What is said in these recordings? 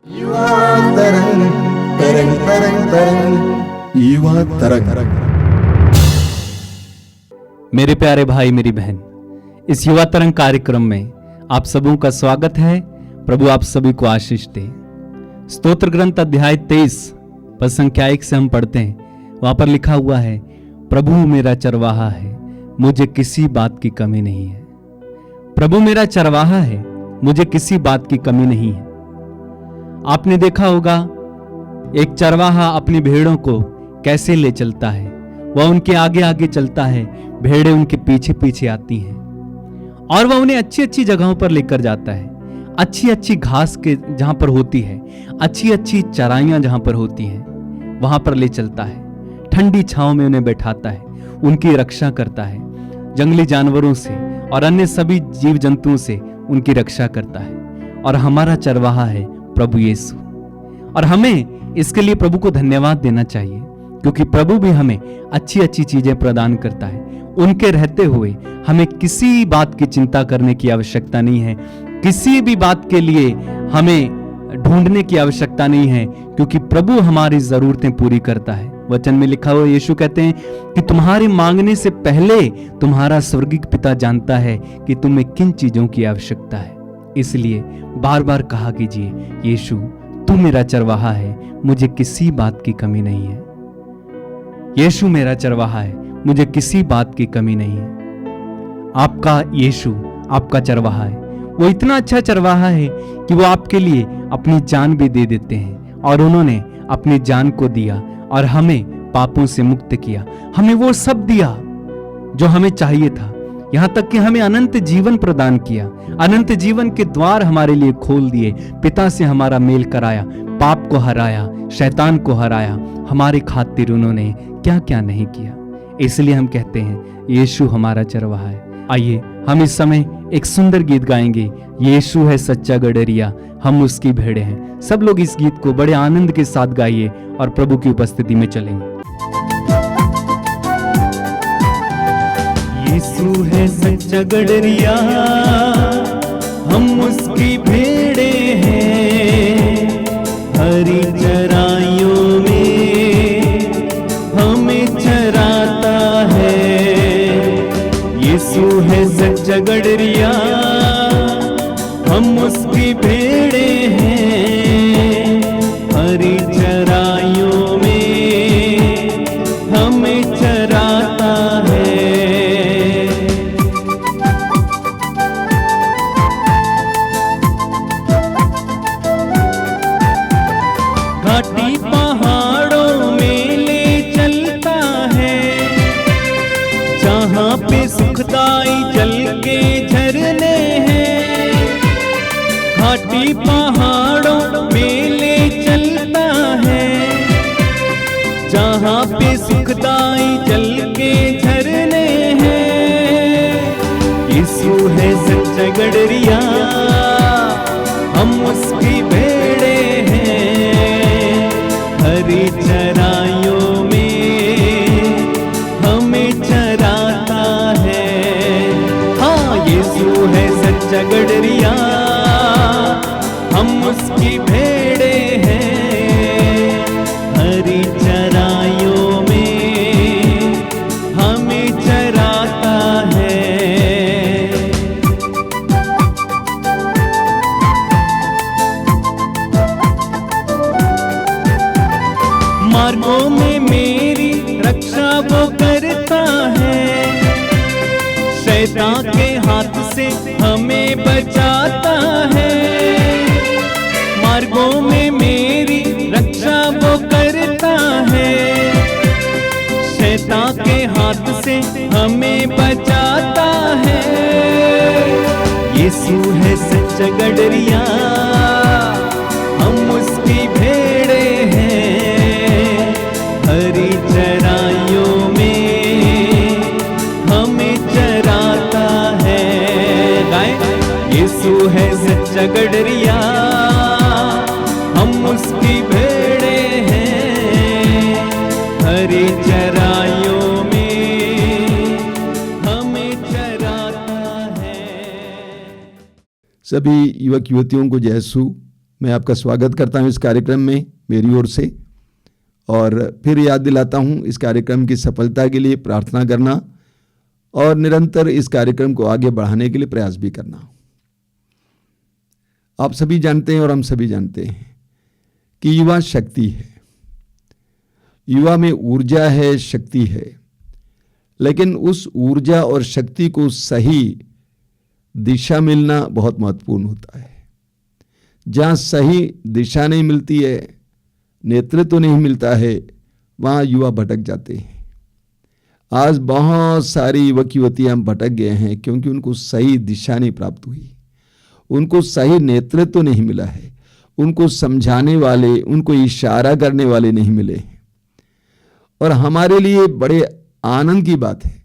युवा तरंग तरंग तरंग तरंग युवा तरंग। मेरे प्यारे भाई मेरी बहन, इस युवा तरंग कार्यक्रम में आप सबों का स्वागत है। प्रभु आप सभी को आशीष दे। स्तोत्र ग्रंथ अध्याय 23 पद संख्या 1 से हम पढ़ते हैं। वहां पर लिखा हुआ है, प्रभु मेरा चरवाहा है, मुझे किसी बात की कमी नहीं है। प्रभु मेरा चरवाहा है, मुझे किसी बात की कमी नहीं है। आपने देखा होगा एक चरवाहा अपनी भेड़ों को कैसे ले चलता है। वह उनके आगे आगे चलता है, भेड़ें उनके पीछे पीछे आती हैं और वह उन्हें अच्छी अच्छी जगहों पर लेकर जाता है। अच्छी अच्छी घास के जहां पर होती है, अच्छी अच्छी चराइयां जहां पर होती हैं, वहां पर ले चलता है। ठंडी छांव में उन्हें बैठाता है, उनकी रक्षा करता है। जंगली जानवरों से और अन्य सभी जीव जंतुओं से उनकी रक्षा करता है। और हमारा चरवाहा है प्रभु यीशु, और हमें इसके लिए प्रभु को धन्यवाद देना चाहिए, क्योंकि प्रभु भी हमें अच्छी अच्छी चीजें प्रदान करता है। उनके रहते हुए हमें किसी बात की चिंता करने की आवश्यकता नहीं है, किसी भी बात के लिए हमें ढूंढने की आवश्यकता नहीं है, क्योंकि प्रभु हमारी जरूरतें पूरी करता है। वचन में लिखा हुआ यीशु कहते हैं कि तुम्हारी मांगने से पहले तुम्हारा स्वर्गीय पिता जानता है कि तुम्हें किन चीजों की आवश्यकता है। इसलिए बार बार कहा कीजिए, यीशु तू मेरा चरवाहा है, मुझे किसी बात की कमी नहीं है। यीशु मेरा चरवाहा है, मुझे किसी बात की कमी नहीं है। आपका यीशु आपका चरवाहा है। वो इतना अच्छा चरवाहा है कि वो आपके लिए अपनी जान भी दे देते हैं, और उन्होंने अपनी जान को दिया और हमें पापों से मुक्त किया। हमें वो सब दिया जो हमें चाहिए था, यहां तक कि हमें अनंत जीवन प्रदान किया। अनंत जीवन के द्वार हमारे लिए खोल दिए। पिता से हमारा मेल कराया, पाप को हराया, शैतान को हराया। हमारे खातिर उन्होंने क्या क्या नहीं किया। इसलिए हम कहते हैं यीशु हमारा चरवाहा है। आइए हम इस समय एक सुंदर गीत गाएंगे, यीशु है सच्चा गडरिया, हम उसकी भेड़े हैं। सब लोग इस गीत को बड़े आनंद के साथ गाइए और प्रभु की उपस्थिति में चलेंगे। यीशु है सच्चा गडरिया, हम उसकी भेड़े हैं। हरी चराइयों में हमें चराता है। यीशु है सच्चा गडरिया, हम उसकी भेड़े हैं। हरी चराइयों में हमें चराता है। घाटी पहाड़ों में ले चलता है, जहाँ पे सुखदाई जल के झरने हैं। घाटी पहाड़ों में ले चलता है, जहाँ पे सुखदाई जल के झरने हैं। यीशु है सच्चा गडरिया, हम उसकी भेड़े हैं। हरी चराइयों में हमें चराता है। हाँ, यीशु है सच्चा गडरिया, हम उसकी भेड़े हैं। हरी चराइयों में हमें चराता है। मार्गों में मेरी रक्षा वो करता है। शैतान के हाथ से हमें बचाता है। मार्गों में मेरी रक्षा वो करता है। शैतान के हाथ से हमें बचाता है। यीशु है सच्चा गडरिया, हम उसकी भेड़े हैं। हरी चराइयों में हमें चराता है। यीशु है सच्चा गडरिया, हम उसकी भेड़े हैं। हरी चराइयों में हमें चराता है। सभी युवक युवतियों को जय यीशु। मैं आपका स्वागत करता हूं इस कार्यक्रम में मेरी ओर से, और फिर याद दिलाता हूं इस कार्यक्रम की सफलता के लिए प्रार्थना करना और निरंतर इस कार्यक्रम को आगे बढ़ाने के लिए प्रयास भी करना। आप सभी जानते हैं और हम सभी जानते हैं कि युवा शक्ति है, युवा में ऊर्जा है, शक्ति है, लेकिन उस ऊर्जा और शक्ति को सही दिशा मिलना बहुत महत्वपूर्ण होता है। जहाँ सही दिशा नहीं मिलती है, नेतृत्व नहीं मिलता है, वहाँ युवा भटक जाते हैं। आज बहुत सारी युवक युवतियाँ भटक गए हैं क्योंकि उनको सही दिशा नहीं प्राप्त हुई, उनको सही नेतृत्व नहीं मिला है, उनको समझाने वाले, उनको इशारा करने वाले नहीं मिले हैं। और हमारे लिए बड़े आनंद की बात है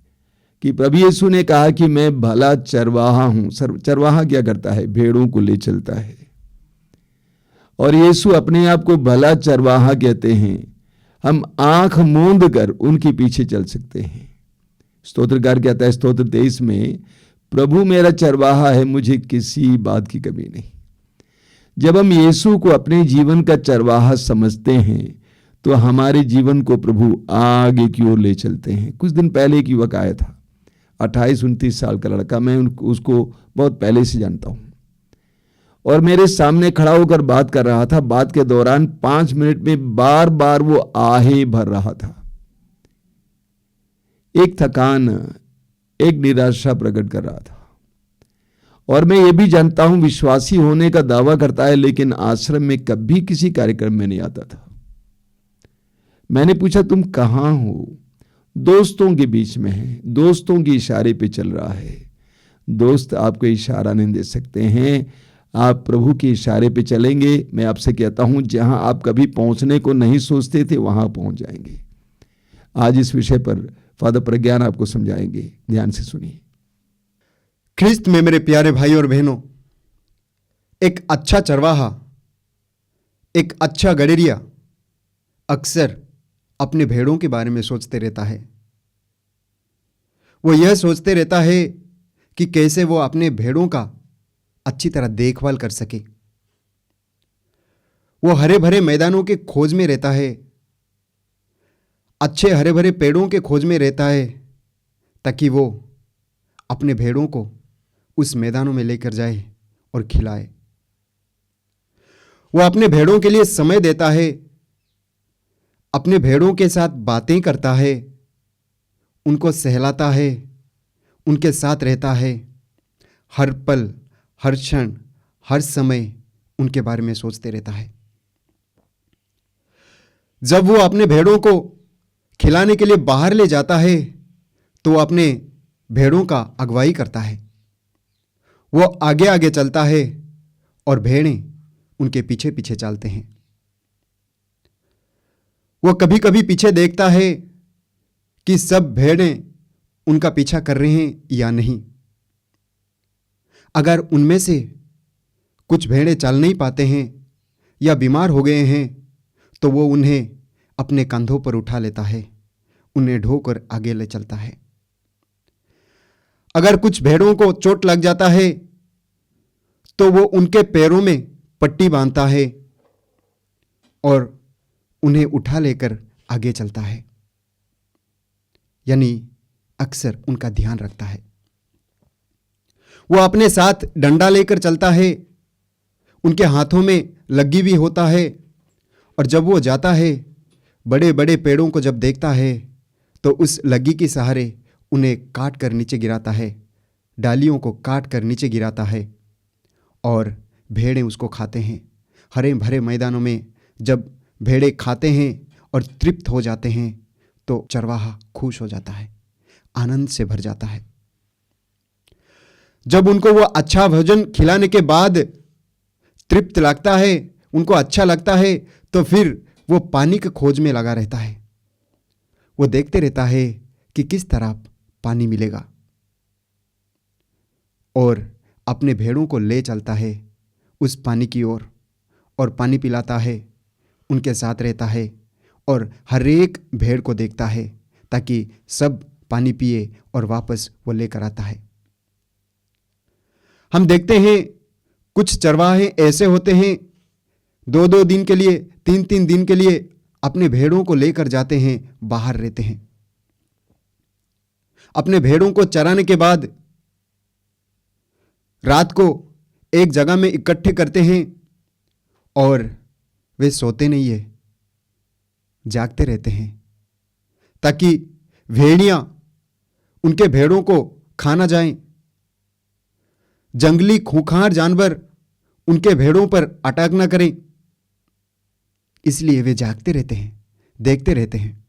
कि प्रभु यीशु ने कहा कि मैं भला चरवाहा हूं। चरवाहा क्या करता है? भेड़ों को ले चलता है। और यीशु अपने आप को भला चरवाहा कहते हैं। हम आंख मूंद कर उनके पीछे चल सकते हैं। स्तोत्रकार कहता है स्तोत्र 23 में, प्रभु मेरा चरवाहा है, मुझे किसी बात की कमी नहीं। जब हम यीशु को अपने जीवन का चरवाहा समझते हैं तो हमारे जीवन को प्रभु आगे की ओर ले चलते हैं। कुछ दिन पहले एक युवक आया था, 28-29 साल का लड़का, मैं उसको बहुत पहले से जानता हूं, और मेरे सामने खड़ा होकर बात कर रहा था। बात के दौरान 5 मिनट में बार बार वो आहे भर रहा था। एक थकान, एक निराशा प्रकट कर रहा था। और मैं ये भी जानता हूं विश्वासी होने का दावा करता है, लेकिन आश्रम में कभी किसी कार्यक्रम में नहीं आता था। मैंने पूछा तुम कहां हो? दोस्तों के बीच में है, दोस्तों के इशारे पे चल रहा है। दोस्त आपको इशारा नहीं दे सकते हैं, आप प्रभु के इशारे पे चलेंगे। मैं आपसे कहता हूं जहां आप कभी पहुंचने को नहीं सोचते थे वहां पहुंच जाएंगे। आज इस विषय पर फादर प्रज्ञान आपको समझाएंगे, ध्यान से सुनिए। ख्रिस्त में मेरे प्यारे भाई और बहनों, एक अच्छा चरवाहा, एक अच्छा गडेरिया अक्सर अपने भेड़ों के बारे में सोचते रहता है। वो यह सोचते रहता है कि कैसे वो अपने भेड़ों का अच्छी तरह देखभाल कर सके। वो हरे भरे मैदानों के खोज में रहता है, अच्छे हरे भरे पेड़ों के खोज में रहता है, ताकि वो अपने भेड़ों को उस मैदानों में लेकर जाए और खिलाए। वो अपने भेड़ों के लिए समय देता है, अपने भेड़ों के साथ बातें करता है, उनको सहलाता है, उनके साथ रहता है, हर पल, हर क्षण, हर समय उनके बारे में सोचते रहता है। जब वो अपने भेड़ों को खिलाने के लिए बाहर ले जाता है तो वो अपने भेड़ों का अगुवाई करता है। वो आगे आगे चलता है और भेड़ें उनके पीछे पीछे चलते हैं। वो कभी कभी पीछे देखता है कि सब भेड़ें उनका पीछा कर रहे हैं या नहीं। अगर उनमें से कुछ भेड़ें चल नहीं पाते हैं या बीमार हो गए हैं तो वो उन्हें अपने कंधों पर उठा लेता है, उन्हें ढोकर आगे ले चलता है। अगर कुछ भेड़ों को चोट लग जाता है तो वो उनके पैरों में पट्टी बांधता है और उन्हें उठा लेकर आगे चलता है, यानी अक्सर उनका ध्यान रखता है। वो अपने साथ डंडा लेकर चलता है, उनके हाथों में लग्गी भी होता है, और जब वो जाता है बड़े बड़े पेड़ों को जब देखता है तो उस लग्गी के सहारे उन्हें काट कर नीचे गिराता है, डालियों को काट कर नीचे गिराता है और भेड़ें उसको खाते हैं। हरे भरे मैदानों में जब भेड़ें खाते हैं और तृप्त हो जाते हैं तो चरवाहा खुश हो जाता है, आनंद से भर जाता है। जब उनको वो अच्छा भोजन खिलाने के बाद तृप्त लगता है, उनको अच्छा लगता है, तो फिर वो पानी की खोज में लगा रहता है। वो देखते रहता है कि किस तरह पानी मिलेगा और अपने भेड़ों को ले चलता है उस पानी की ओर और पानी पिलाता है, उनके साथ रहता है और हर एक भेड़ को देखता है ताकि सब पानी पिए और वापस वो लेकर आता है। हम देखते हैं कुछ चरवाहे ऐसे होते हैं 2-2 दिन के लिए, 3-3 दिन के लिए अपने भेड़ों को लेकर जाते हैं, बाहर रहते हैं। अपने भेड़ों को चराने के बाद रात को एक जगह में इकट्ठे करते हैं और वे सोते नहीं है, जागते रहते हैं, ताकि भेड़ियां उनके भेड़ों को खा ना जाएं। जंगली खूंखार जानवर उनके भेड़ों पर अटैक ना करें, इसलिए वे जागते रहते हैं, देखते रहते हैं।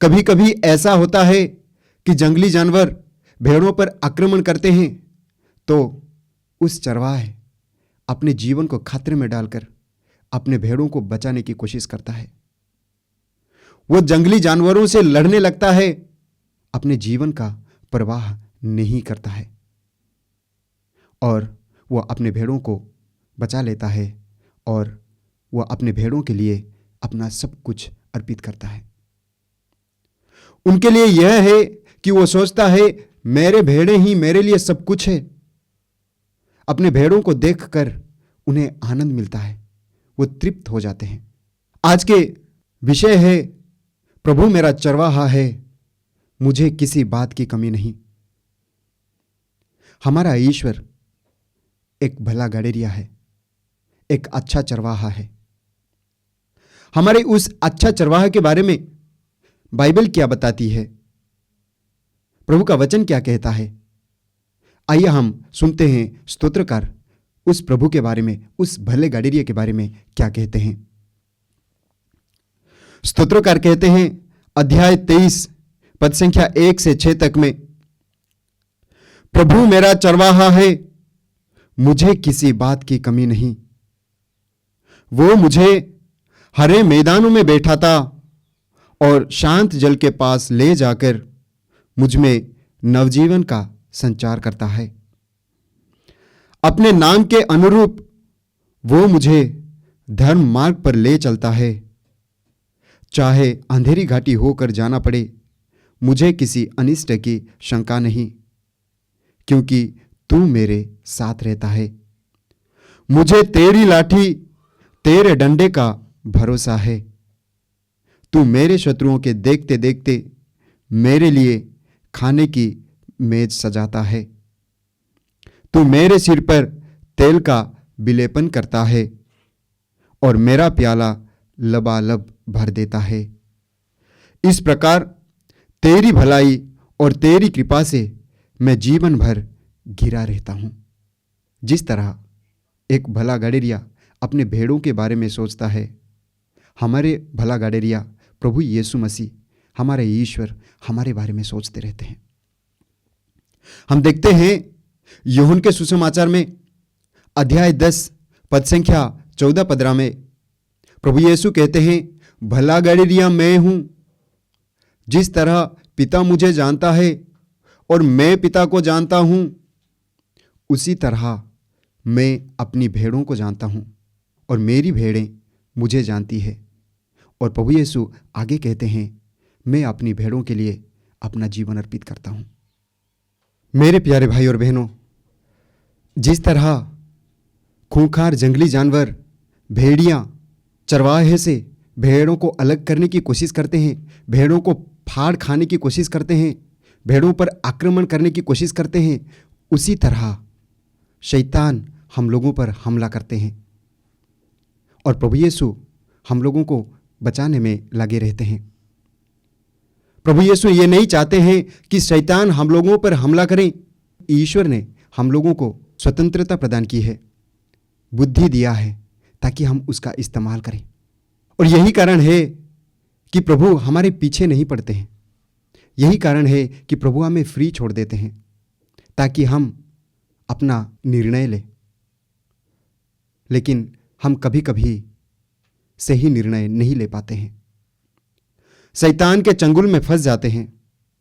कभी कभी ऐसा होता है कि जंगली जानवर भेड़ों पर आक्रमण करते हैं, तो उस चरवाहे अपने जीवन को खतरे में डालकर अपने भेड़ों को बचाने की कोशिश करता है। वो जंगली जानवरों से लड़ने लगता है, अपने जीवन का परवाह नहीं करता है और वो अपने भेड़ों को बचा लेता है और वो अपने भेड़ों के लिए अपना सब कुछ अर्पित करता है। उनके लिए यह है कि वो सोचता है मेरे भेड़े ही मेरे लिए सब कुछ है। अपने भेड़ों को देखकर उन्हें आनंद मिलता है, वो तृप्त हो जाते हैं। आज के विषय है प्रभु मेरा चरवाहा है, मुझे किसी बात की कमी नहीं। हमारा ईश्वर एक भला गड़ेरिया है, एक अच्छा चरवाहा है। हमारे उस अच्छा चरवाहा के बारे में बाइबल क्या बताती है, प्रभु का वचन क्या कहता है? आइए हम सुनते हैं स्तोत्रकार उस प्रभु के बारे में, उस भले गड़ेरिया के बारे में क्या कहते हैं। स्तोत्रकार कहते हैं अध्याय 23 पद संख्या 1 से 6 तक में, प्रभु मेरा चरवाहा है, मुझे किसी बात की कमी नहीं। वो मुझे हरे मैदानों में बैठाता और शांत जल के पास ले जाकर मुझ में नवजीवन का संचार करता है। अपने नाम के अनुरूप वो मुझे धर्म मार्ग पर ले चलता है। चाहे अंधेरी घाटी होकर जाना पड़े, मुझे किसी अनिष्ट की शंका नहीं, क्योंकि तू मेरे साथ रहता है। मुझे तेरी लाठी, तेरे डंडे का भरोसा है। तू मेरे शत्रुओं के देखते देखते मेरे लिए खाने की मेज सजाता है। तू मेरे सिर पर तेल का विलेपन करता है और मेरा प्याला लबालब भर देता है। इस प्रकार तेरी भलाई और तेरी कृपा से मैं जीवन भर घिरा रहता हूं। जिस तरह एक भला गड़ेरिया अपने भेड़ों के बारे में सोचता है, हमारे भला गड़ेरिया प्रभु यीशु मसीह, हमारे ईश्वर हमारे बारे में सोचते रहते हैं। हम देखते हैं यूहन्ना के सुसमाचार में अध्याय 10 पद संख्या 14-15 में प्रभु यीशु कहते हैं, भला गड़ेरिया मैं हूं। जिस तरह पिता मुझे जानता है और मैं पिता को जानता हूं, उसी तरह मैं अपनी भेड़ों को जानता हूं और मेरी भेड़ें मुझे जानती है। और प्रभु यीशु आगे कहते हैं, मैं अपनी भेड़ों के लिए अपना जीवन अर्पित करता हूं। मेरे प्यारे भाई और बहनों, जिस तरह खूंखार जंगली जानवर भेड़ियां चरवाहे से भेड़ों को अलग करने की कोशिश करते हैं, भेड़ों को फाड़ खाने की कोशिश करते हैं, भेड़ों पर आक्रमण करने की कोशिश करते हैं, उसी तरह शैतान हम लोगों पर हमला करते हैं और प्रभु यीशु हम लोगों को बचाने में लगे रहते हैं। प्रभु यीशु ये नहीं चाहते हैं कि शैतान हम लोगों पर हमला करें। ईश्वर ने हम लोगों को स्वतंत्रता प्रदान की है, बुद्धि दिया है, ताकि हम उसका इस्तेमाल करें। और यही कारण है कि प्रभु हमारे पीछे नहीं पड़ते हैं। यही कारण है कि प्रभु हमें फ्री छोड़ देते हैं, ताकि हम अपना निर्णय लें। लेकिन हम कभी कभी सही निर्णय नहीं ले पाते हैं, शैतान के चंगुल में फंस जाते हैं,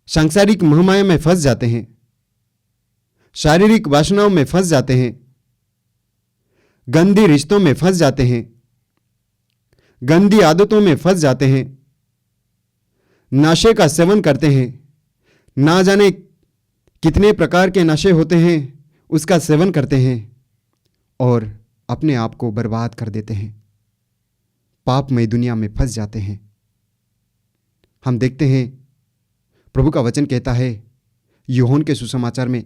सांसारिक मोहमाया में फंस जाते हैं, शारीरिक वासनाओं में फंस जाते हैं, गंदी रिश्तों में फंस जाते हैं, गंदी आदतों में फंस जाते हैं, नशे का सेवन करते हैं। ना जाने कितने प्रकार के नशे होते हैं, उसका सेवन करते हैं और अपने आप को बर्बाद कर देते हैं। पापमय दुनिया में फंस जाते हैं। हम देखते हैं प्रभु का वचन कहता है यूहन्ना के सुसमाचार में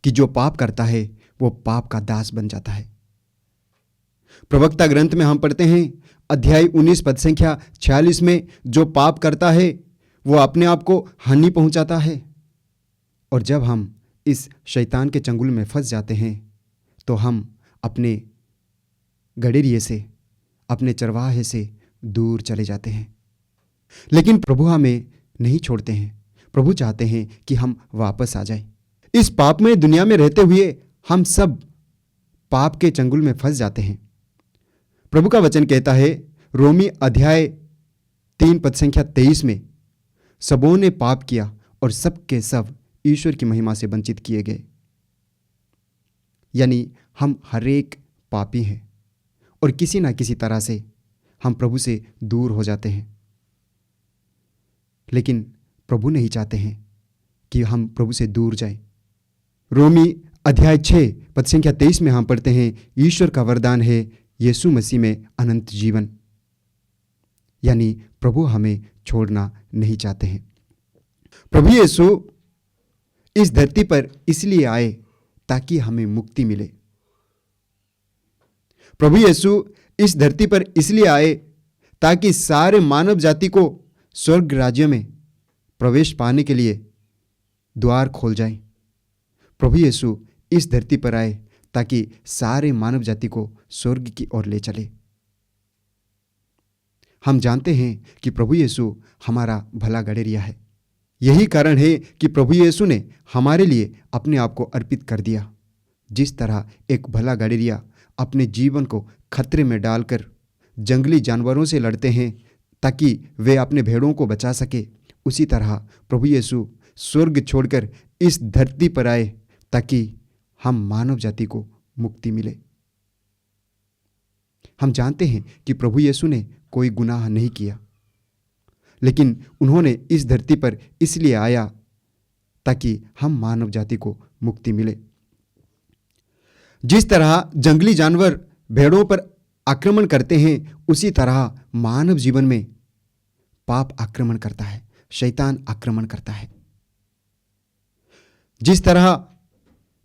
कि जो पाप करता है वो पाप का दास बन जाता है। प्रवक्ता ग्रंथ में हम पढ़ते हैं अध्याय 19 पद संख्या 46 में, जो पाप करता है वो अपने आप को हानि पहुंचाता है। और जब हम इस शैतान के चंगुल में फंस जाते हैं तो हम अपने गड़ेरिए से, अपने चरवाहे से दूर चले जाते हैं। लेकिन प्रभु हमें नहीं छोड़ते हैं। प्रभु चाहते हैं कि हम वापस आ जाएं। इस पापमय दुनिया में रहते हुए हम सब पाप के चंगुल में फंस जाते हैं। प्रभु का वचन कहता है रोमी अध्याय 3 पद संख्या 23 में, सबों ने पाप किया और सब के सब ईश्वर की महिमा से वंचित किए गए। यानी हम हर एक पापी हैं और किसी ना किसी तरह से हम प्रभु से दूर हो जाते हैं। लेकिन प्रभु नहीं चाहते हैं कि हम प्रभु से दूर जाएं। रोमी अध्याय 6 पद संख्या 23 में हम पढ़ते हैं ईश्वर का वरदान है यीशु मसीह में अनंत जीवन। यानी प्रभु हमें छोड़ना नहीं चाहते हैं। प्रभु यीशु इस धरती पर इसलिए आए ताकि हमें मुक्ति मिले। प्रभु यीशु इस धरती पर इसलिए आए ताकि सारे मानव जाति को स्वर्ग राज्य में प्रवेश पाने के लिए द्वार खोल जाए। प्रभु यीशु इस धरती पर आए ताकि सारे मानव जाति को स्वर्ग की ओर ले चले। हम जानते हैं कि प्रभु यीशु हमारा भला गड़ेरिया है। यही कारण है कि प्रभु यीशु ने हमारे लिए अपने आप को अर्पित कर दिया। जिस तरह एक भला गड़ेरिया अपने जीवन को खतरे में डालकर जंगली जानवरों से लड़ते हैं ताकि वे अपने भेड़ों को बचा सके, उसी तरह प्रभु यीशु स्वर्ग छोड़कर इस धरती पर आए ताकि हम मानव जाति को मुक्ति मिले। हम जानते हैं कि प्रभु यीशु ने कोई गुनाह नहीं किया, लेकिन उन्होंने इस धरती पर इसलिए आया ताकि हम मानव जाति को मुक्ति मिले। जिस तरह जंगली जानवर भेड़ों पर आक्रमण करते हैं, उसी तरह मानव जीवन में पाप आक्रमण करता है, शैतान आक्रमण करता है। जिस तरह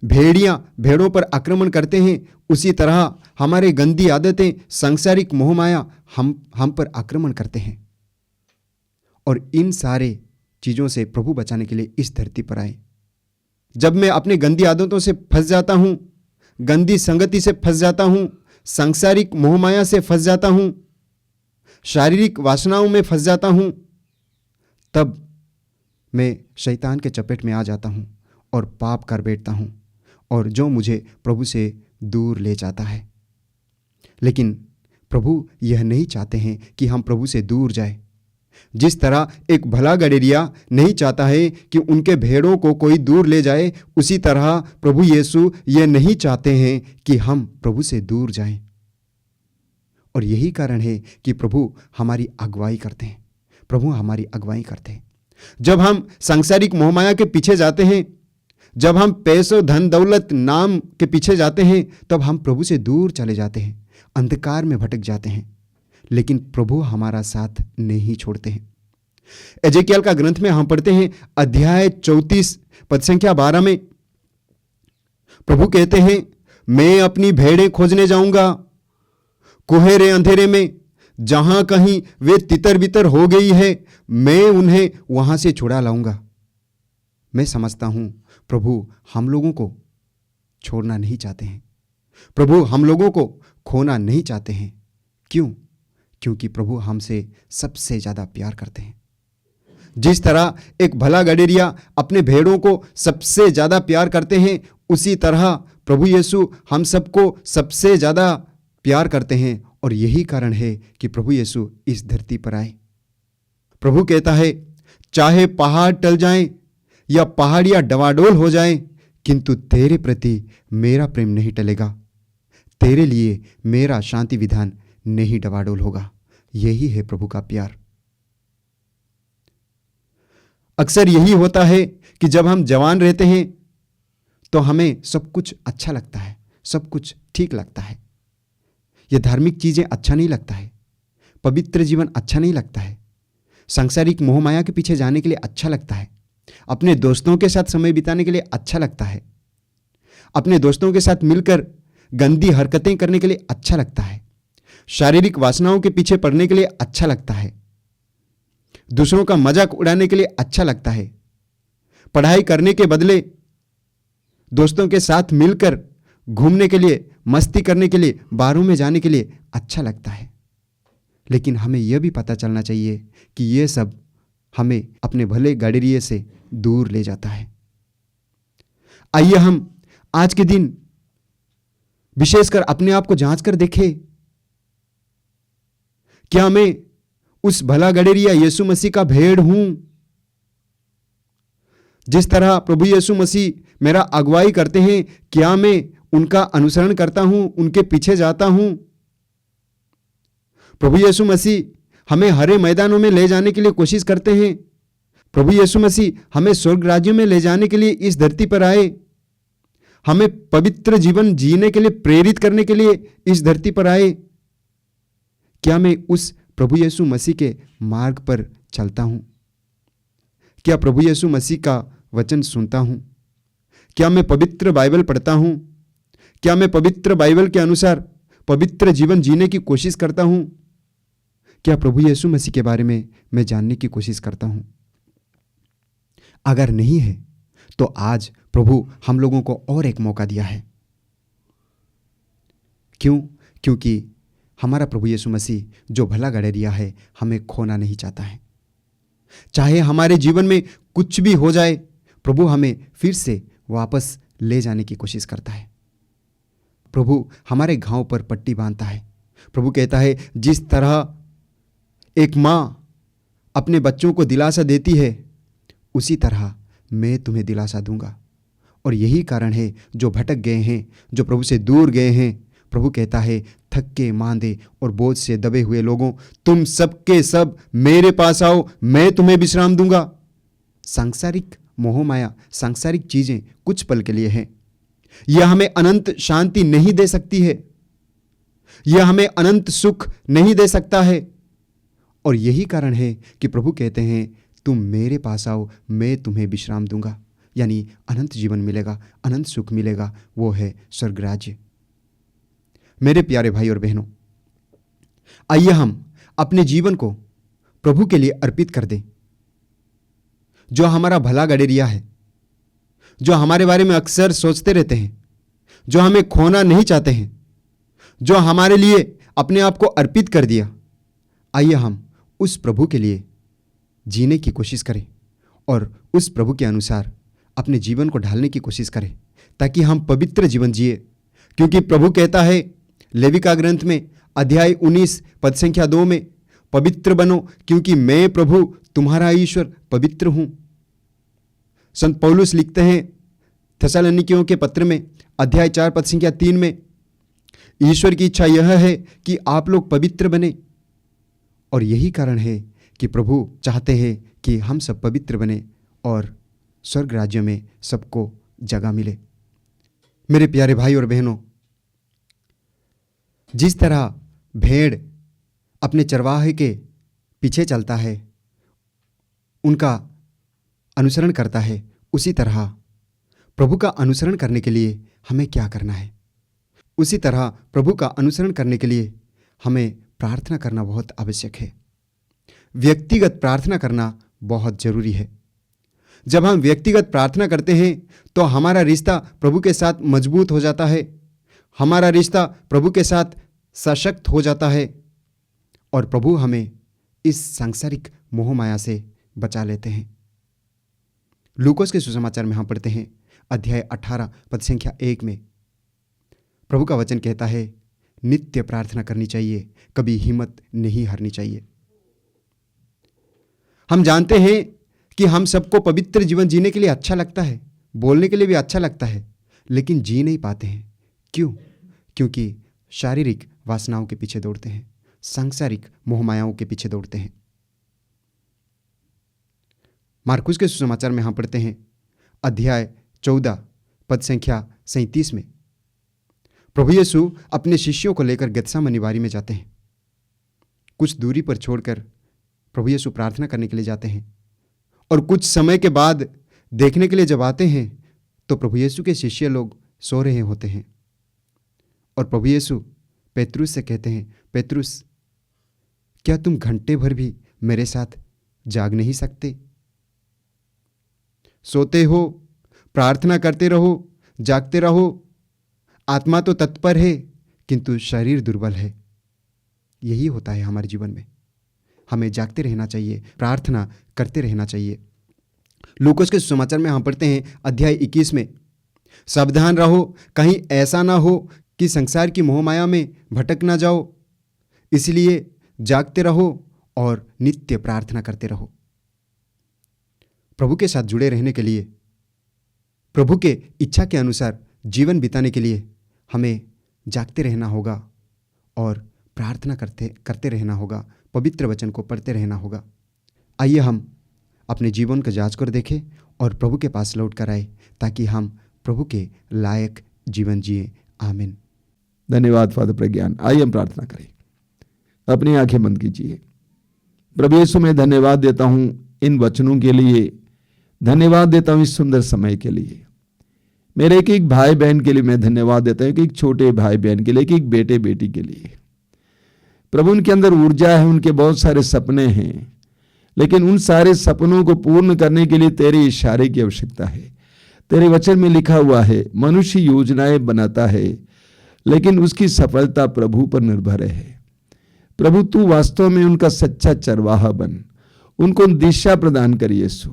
भेड़ियां भेड़ों पर आक्रमण करते हैं, उसी तरह हमारे गंदी आदतें, सांसारिक मोहमाया हम पर आक्रमण करते हैं। और इन सारे चीज़ों से प्रभु बचाने के लिए इस धरती पर आए। जब मैं अपनी गंदी आदतों से फंस जाता हूं, गंदी संगति से फंस जाता हूं, सांसारिक मोहमाया से फंस जाता हूं, शारीरिक वासनाओं में फंस जाता हूं, तब मैं शैतान के चपेट में आ जाता हूं और पाप कर बैठता हूं, और जो मुझे प्रभु से दूर ले जाता है। लेकिन प्रभु यह नहीं चाहते हैं कि हम प्रभु से दूर जाएं। जिस तरह एक भला गड़ेरिया नहीं चाहता है कि उनके भेड़ों को कोई दूर ले जाए, उसी तरह प्रभु यीशु यह नहीं चाहते हैं कि हम प्रभु से दूर जाएं। और यही कारण है कि प्रभु हमारी अगुवाई करते हैं। प्रभु हमारी अगुवाई करते हैं। जब हम सांसारिक मोहमाया के पीछे जाते हैं, जब हम पैसों, धन दौलत, नाम के पीछे जाते हैं, तब हम प्रभु से दूर चले जाते हैं, अंधकार में भटक जाते हैं। लेकिन प्रभु हमारा साथ नहीं छोड़ते हैं। एजेकियल का ग्रंथ में हम पढ़ते हैं अध्याय 34 पद संख्या 12 में प्रभु कहते हैं, मैं अपनी भेड़ें खोजने जाऊंगा कुहेरे अंधेरे में, जहां कहीं वे तितर बितर हो गई है, मैं उन्हें वहां से छुड़ा लाऊंगा। मैं समझता हूं प्रभु हम लोगों को छोड़ना नहीं चाहते हैं। प्रभु हम लोगों को खोना नहीं चाहते हैं। क्यों? क्योंकि प्रभु हमसे सबसे ज्यादा प्यार करते हैं। जिस तरह एक भला गड़ेरिया अपने भेड़ों को सबसे ज्यादा प्यार करते हैं, उसी तरह प्रभु यीशु हम सबको सबसे ज्यादा प्यार करते हैं। और यही कारण है कि प्रभु यीशु इस धरती पर आए। प्रभु कहता है, चाहे पहाड़ टल जाएं या पहाड़ियां डवाडोल हो जाएं, किंतु तेरे प्रति मेरा प्रेम नहीं टलेगा, तेरे लिए मेरा शांति विधान नहीं डवाडोल होगा। यही है प्रभु का प्यार। अक्सर यही होता है कि जब हम जवान रहते हैं तो हमें सब कुछ अच्छा लगता है, सब कुछ ठीक लगता है। यह धार्मिक चीजें अच्छा नहीं लगता है। पवित्र जीवन अच्छा नहीं लगता है, सांसारिक मोह माया के पीछे जाने के लिए अच्छा लगता है, अपने दोस्तों के साथ समय बिताने के लिए अच्छा लगता है, अपने दोस्तों के साथ मिलकर गंदी हरकतें करने के लिए अच्छा लगता है, शारीरिक वासनाओं के पीछे पड़ने के लिए अच्छा लगता है, दूसरों का मजाक उड़ाने के लिए अच्छा लगता है, पढ़ाई करने के बदले दोस्तों के साथ मिलकर घूमने के लिए, मस्ती करने के लिए, बारों में जाने के लिए अच्छा लगता है। लेकिन हमें यह भी पता चलना चाहिए कि यह सब हमें अपने भले गडरिये से दूर ले जाता है। आइए हम आज के दिन विशेषकर अपने आप को जांच कर देखें, क्या मैं उस भला गडरिया यीशु मसीह का भेड़ हूं? जिस तरह प्रभु यीशु मसीह मेरा अगुवाई करते हैं, क्या मैं उनका अनुसरण करता हूं, उनके पीछे जाता हूं? प्रभु यीशु मसीह हमें हरे मैदानों में ले जाने के लिए कोशिश करते हैं। प्रभु यीशु मसीह हमें स्वर्ग राज्यों में ले जाने के लिए इस धरती पर आए, हमें पवित्र जीवन जीने के लिए प्रेरित करने के लिए इस धरती पर आए। क्या मैं उस प्रभु यीशु मसीह के मार्ग पर चलता हूं? क्या प्रभु यीशु मसीह का वचन सुनता हूं? क्या मैं पवित्र बाइबल पढ़ता हूं? क्या मैं पवित्र बाइबल के अनुसार पवित्र जीवन जीने की कोशिश करता हूं? क्या प्रभु यीशु मसीह के बारे में मैं जानने की कोशिश करता हूं? अगर नहीं है तो आज प्रभु हम लोगों को और एक मौका दिया है। क्यों? क्योंकि हमारा प्रभु यीशु मसीह जो भला गडरिया है, हमें खोना नहीं चाहता है। चाहे हमारे जीवन में कुछ भी हो जाए, प्रभु हमें फिर से वापस ले जाने की कोशिश करता है। प्रभु हमारे घाव पर पट्टी बांधता है। प्रभु कहता है, जिस तरह एक माँ अपने बच्चों को दिलासा देती है, उसी तरह मैं तुम्हें दिलासा दूंगा। और यही कारण है जो भटक गए हैं, जो प्रभु से दूर गए हैं, प्रभु कहता है, थके मांदे और बोझ से दबे हुए लोगों, तुम सबके सब मेरे पास आओ, मैं तुम्हें विश्राम दूंगा। सांसारिक मोह माया, सांसारिक चीजें कुछ पल के लिए हैं। यह हमें अनंत शांति नहीं दे सकती है, यह हमें अनंत सुख नहीं दे सकता है। और यही कारण है कि प्रभु कहते हैं, तुम मेरे पास आओ, मैं तुम्हें विश्राम दूंगा। यानी अनंत जीवन मिलेगा, अनंत सुख मिलेगा, वो है स्वर्ग राज्य। मेरे प्यारे भाई और बहनों, आइए हम अपने जीवन को प्रभु के लिए अर्पित कर दें। जो हमारा भला गडरिया है, जो हमारे बारे में अक्सर सोचते रहते हैं, जो हमें खोना नहीं चाहते हैं, जो हमारे लिए अपने आप को अर्पित कर दिया, आइए हम उस प्रभु के लिए जीने की कोशिश करें और उस प्रभु के अनुसार अपने जीवन को ढालने की कोशिश करें, ताकि हम पवित्र जीवन जिए। क्योंकि प्रभु कहता है लेवी का ग्रंथ में अध्याय 19 पद संख्या 2 में, पवित्र बनो क्योंकि मैं प्रभु तुम्हारा ईश्वर पवित्र हूं। संत पौलुस लिखते हैं थेसलोनिकियों के पत्र में अध्याय 4 पद संख्या 3 में, ईश्वर की इच्छा यह है कि आप लोग पवित्र बने। और यही कारण है कि प्रभु चाहते हैं कि हम सब पवित्र बने और स्वर्ग राज्य में सबको जगह मिले। मेरे प्यारे भाई और बहनों, जिस तरह भेड़ अपने चरवाहे के पीछे चलता है, उनका अनुसरण करता है, उसी तरह प्रभु का अनुसरण करने के लिए हमें क्या करना है? उसी तरह प्रभु का अनुसरण करने के लिए हमें प्रार्थना करना बहुत आवश्यक है। व्यक्तिगत प्रार्थना करना बहुत जरूरी है। जब हम व्यक्तिगत प्रार्थना करते हैं तो हमारा रिश्ता प्रभु के साथ मजबूत हो जाता है, हमारा रिश्ता प्रभु के साथ सशक्त हो जाता है और प्रभु हमें इस सांसारिक मोह माया से बचा लेते हैं। लूकोस के सुसमाचार में हम पढ़ते हैं अध्याय 18 पद संख्या 1 में, प्रभु का वचन कहता है, नित्य प्रार्थना करनी चाहिए, कभी हिम्मत नहीं हारनी चाहिए। हम जानते हैं कि हम सबको पवित्र जीवन जीने के लिए अच्छा लगता है, बोलने के लिए भी अच्छा लगता है, लेकिन जी नहीं पाते हैं। क्यों? क्योंकि शारीरिक वासनाओं के पीछे दौड़ते हैं, सांसारिक मोहमायाओं के पीछे दौड़ते हैं। मार्कुस के सुसमाचार में हम पढ़ते हैं अध्याय 14 पद संख्या 37 में, प्रभु यीशु अपने शिष्यों को लेकर गेत्सेमनी बारी में जाते हैं। कुछ दूरी पर छोड़कर प्रभु यीशु प्रार्थना करने के लिए जाते हैं। और कुछ समय के बाद देखने के लिए जब आते हैं तो प्रभु यीशु के शिष्य लोग सो रहे होते हैं। और प्रभु यीशु पेतरुस से कहते हैं, पेतरुस, क्या तुम घंटे भर भी मेरे साथ जाग नहीं सकते? सोते हो, प्रार्थना करते रहो, जागते रहो। आत्मा तो तत्पर है किंतु शरीर दुर्बल है। यही होता है हमारे जीवन में। हमें जागते रहना चाहिए, प्रार्थना करते रहना चाहिए। लूकोस के सुसमाचार में हम पढ़ते हैं अध्याय 21 में, सावधान रहो, कहीं ऐसा ना हो कि संसार की मोहमाया में भटक ना जाओ, इसलिए जागते रहो और नित्य प्रार्थना करते रहो। प्रभु के साथ जुड़े रहने के लिए, प्रभु के इच्छा के अनुसार जीवन बिताने के लिए हमें जागते रहना होगा और प्रार्थना करते रहना होगा, पवित्र वचन को पढ़ते रहना होगा। आइए हम अपने जीवन का जांच कर देखें और प्रभु के पास लौट कर आए ताकि हम प्रभु के लायक जीवन जिए। आमीन। धन्यवाद फादर प्रज्ञान। आइए हम प्रार्थना करें। अपनी आंखें बंद कीजिए। प्रभु यीशु मैं धन्यवाद देता हूं इन वचनों के लिए, धन्यवाद देता हूं इस सुंदर समय के लिए। मेरे एक एक भाई बहन के लिए मैं धन्यवाद देता हूं, एक छोटे भाई बहन के लिए, एक बेटे बेटी के लिए। प्रभु उनके अंदर ऊर्जा है, उनके बहुत सारे सपने हैं, लेकिन उन सारे सपनों को पूर्ण करने के लिए तेरे इशारे की आवश्यकता है। तेरे वचन में लिखा हुआ है, मनुष्य योजनाएं बनाता है लेकिन उसकी सफलता प्रभु पर निर्भर है। प्रभु तू वास्तव में उनका सच्चा चरवाहा बन, उनको दिशा प्रदान कर यीशु,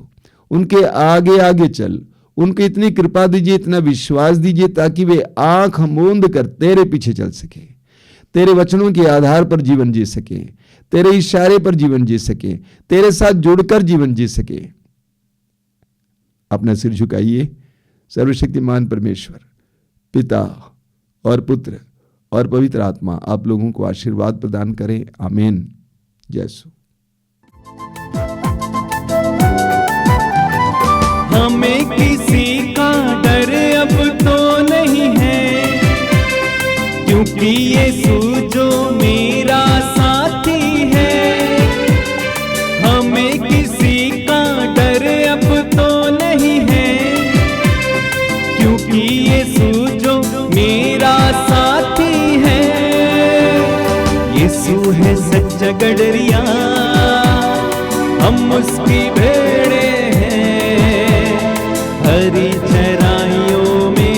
उनके आगे आगे चल, उनको इतनी कृपा दीजिए, इतना विश्वास दीजिए ताकि वे आंख मूंद कर तेरे पीछे चल सके, तेरे वचनों के आधार पर जीवन जी सके, तेरे इशारे पर जीवन जी सके, तेरे साथ जुड़कर जीवन जी सके। अपना सिर झुकाइए। सर्वशक्तिमान परमेश्वर, पिता और पुत्र और पवित्र आत्मा आप लोगों को आशीर्वाद प्रदान करें। आमीन। जय यीशु। हमें किसी का डर अब तो नहीं है, क्योंकि यीशु जो मेरा साथी है। हमें किसी का डर अब तो नहीं है, क्योंकि यीशु जो मेरा साथी है। यीशु है सच्चा गडरिया, हम उसकी भेड़े हैं। हरी चराइयों में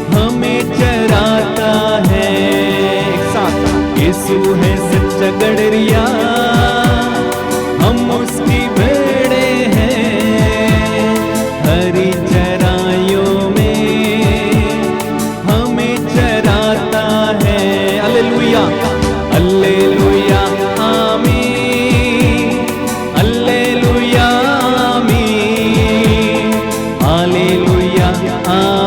हमें चराता है। एक साथ, यीशु है सच्चा गडरिया, हम उसकी भेड़े हैं। हरी चराइयों में हमें चराता है। हालेलुया, हालेलुया, आमीन, हालेलुया, आमीन, हालेलुया, आमीन।